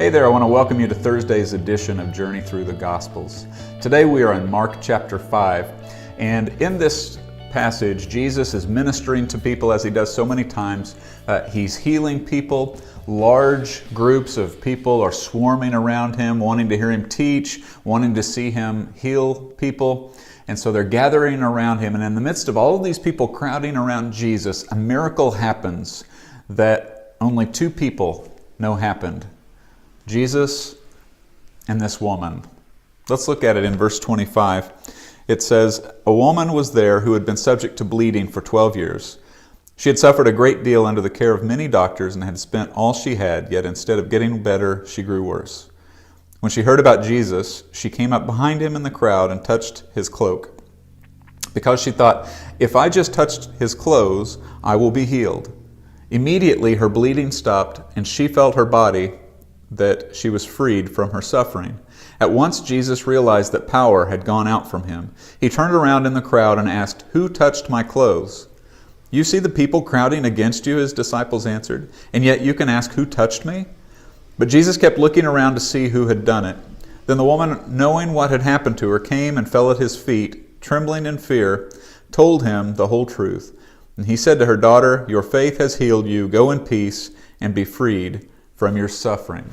Hey there, I want to welcome you to Thursday's edition of Journey Through the Gospels. Today we are in Mark chapter 5, and in this passage, Jesus is ministering to people as he does so many times. He's healing people. Large groups of people are swarming around him, wanting to hear him teach, wanting to see him heal people. And so they're gathering around him, and in the midst of all of these people crowding around Jesus, a miracle happens that only two people know happened. Jesus and this woman. Let's look at it in verse 25. It says, "A woman was there who had been subject to bleeding for 12 years. She had suffered a great deal under the care of many doctors and had spent all she had, yet instead of getting better, she grew worse. When she heard about Jesus, she came up behind him in the crowd and touched his cloak, because she thought, 'If I just touched his clothes, I will be healed.' Immediately her bleeding stopped, and she felt her body that she was freed from her suffering. At once Jesus realized that power had gone out from him. He turned around in the crowd and asked, 'Who touched my clothes?' 'You see the people crowding against you,' his disciples answered, 'and yet you can ask, who touched me?' But Jesus kept looking around to see who had done it. Then the woman, knowing what had happened to her, came and fell at his feet, trembling in fear, told him the whole truth. And he said to her, 'Daughter, your faith has healed you. Go in peace and be freed from your suffering.'"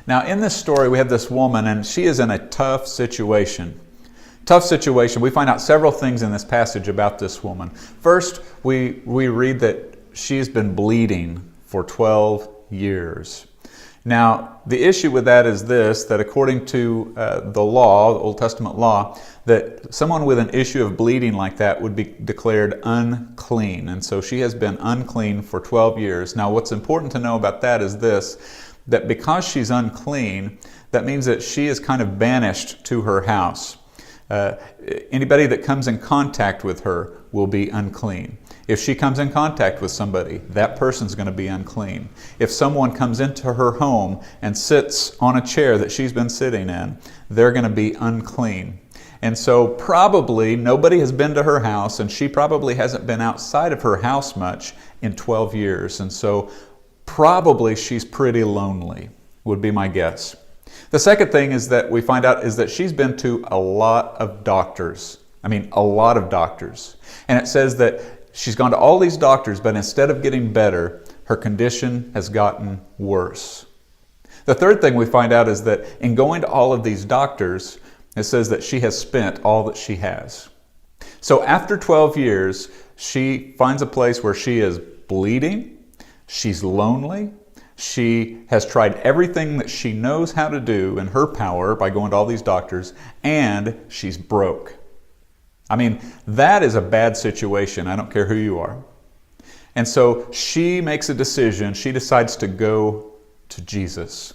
Now, in this story, we have this woman, and she is in a tough situation. Tough situation. We find out several things in this passage about this woman. First, we read that she's been bleeding for 12 years. Now, the issue with that is this, that according to the law, the Old Testament law, that someone with an issue of bleeding like that would be declared unclean. And so she has been unclean for 12 years. Now, what's important to know about that is this, that because she's unclean, that means that she is kind of banished to her house. Anybody that comes in contact with her will be unclean. If she comes in contact with somebody, that person's going to be unclean. If someone comes into her home and sits on a chair that she's been sitting in, they're going to be unclean. And so probably nobody has been to her house, and she probably hasn't been outside of her house much in 12 years. And so probably she's pretty lonely, would be my guess. The second thing is that we find out is that she's been to a lot of doctors. A lot of doctors. And it says that she's gone to all these doctors, but instead of getting better, her condition has gotten worse. The third thing we find out is that in going to all of these doctors, it says that she has spent all that she has. So after 12 years, she finds a place where she is bleeding, she's lonely, she has tried everything that she knows how to do in her power by going to all these doctors, and she's broke. That is a bad situation. I don't care who you are. And so she makes a decision. She decides to go to Jesus.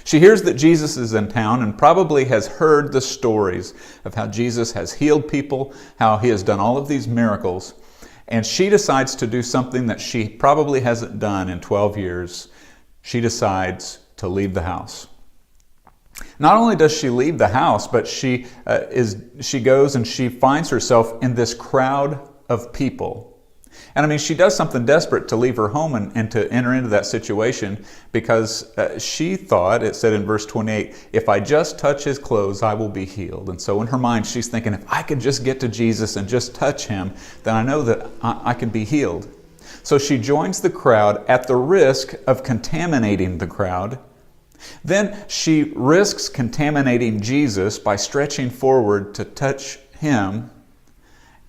She hears that Jesus is in town and probably has heard the stories of how Jesus has healed people, how he has done all of these miracles. And she decides to do something that she probably hasn't done in 12 years. She decides to leave the house. Not only does she leave the house, but she goes and she finds herself in this crowd of people. And she does something desperate to leave her home and to enter into that situation, because she thought, it said in verse 28, "If I just touch his clothes, I will be healed." And so in her mind, she's thinking, if I could just get to Jesus and just touch him, then I know that I can be healed. So she joins the crowd at the risk of contaminating the crowd. Then she risks contaminating Jesus by stretching forward to touch him.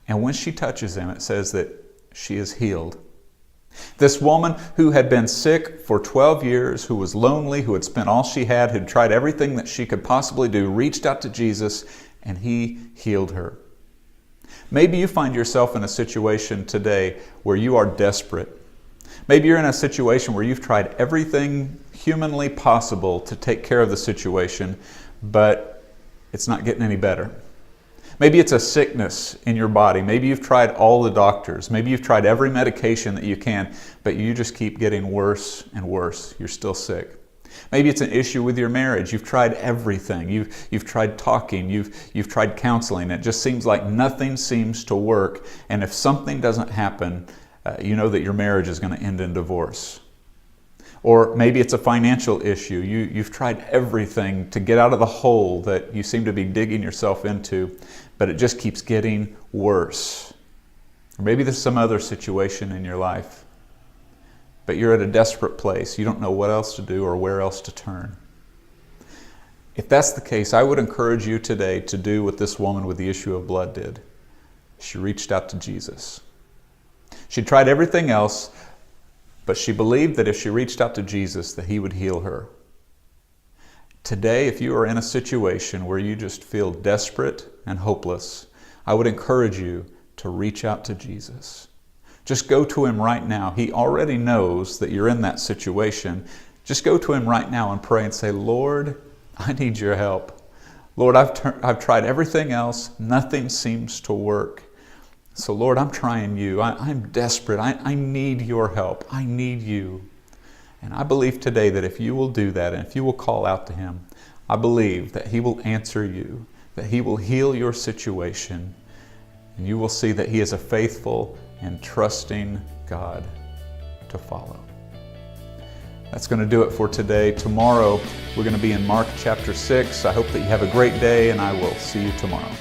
And when she touches him, it says that she is healed. This woman who had been sick for 12 years, who was lonely, who had spent all she had tried everything that she could possibly do, reached out to Jesus, and he healed her. Maybe you find yourself in a situation today where you are desperate. Maybe you're in a situation where you've tried everything humanly possible to take care of the situation, but it's not getting any better. Maybe it's a sickness in your body. Maybe you've tried all the doctors. Maybe you've tried every medication that you can, but you just keep getting worse and worse. You're still sick. Maybe it's an issue with your marriage. You've tried everything. You've tried talking. You've tried counseling. It just seems like nothing seems to work. And if something doesn't happen, you know that your marriage is going to end in divorce. Or maybe it's a financial issue. You've tried everything to get out of the hole that you seem to be digging yourself into, but it just keeps getting worse. Or maybe there's some other situation in your life, but you're at a desperate place. You don't know what else to do or where else to turn. If that's the case, I would encourage you today to do what this woman with the issue of blood did. She reached out to Jesus. She tried everything else, but she believed that if she reached out to Jesus, that He would heal her. Today, if you are in a situation where you just feel desperate and hopeless, I would encourage you to reach out to Jesus. Just go to Him right now. He already knows that you're in that situation. Just go to Him right now and pray and say, Lord, I need your help. Lord, I've tried everything else. Nothing seems to work. So Lord, I'm trying you. I'm desperate. I need your help. I need you. And I believe today that if you will do that and if you will call out to Him, I believe that He will answer you, that He will heal your situation, and you will see that He is a faithful and trusting God to follow. That's going to do it for today. Tomorrow, we're going to be in Mark chapter 6. I hope that you have a great day, and I will see you tomorrow.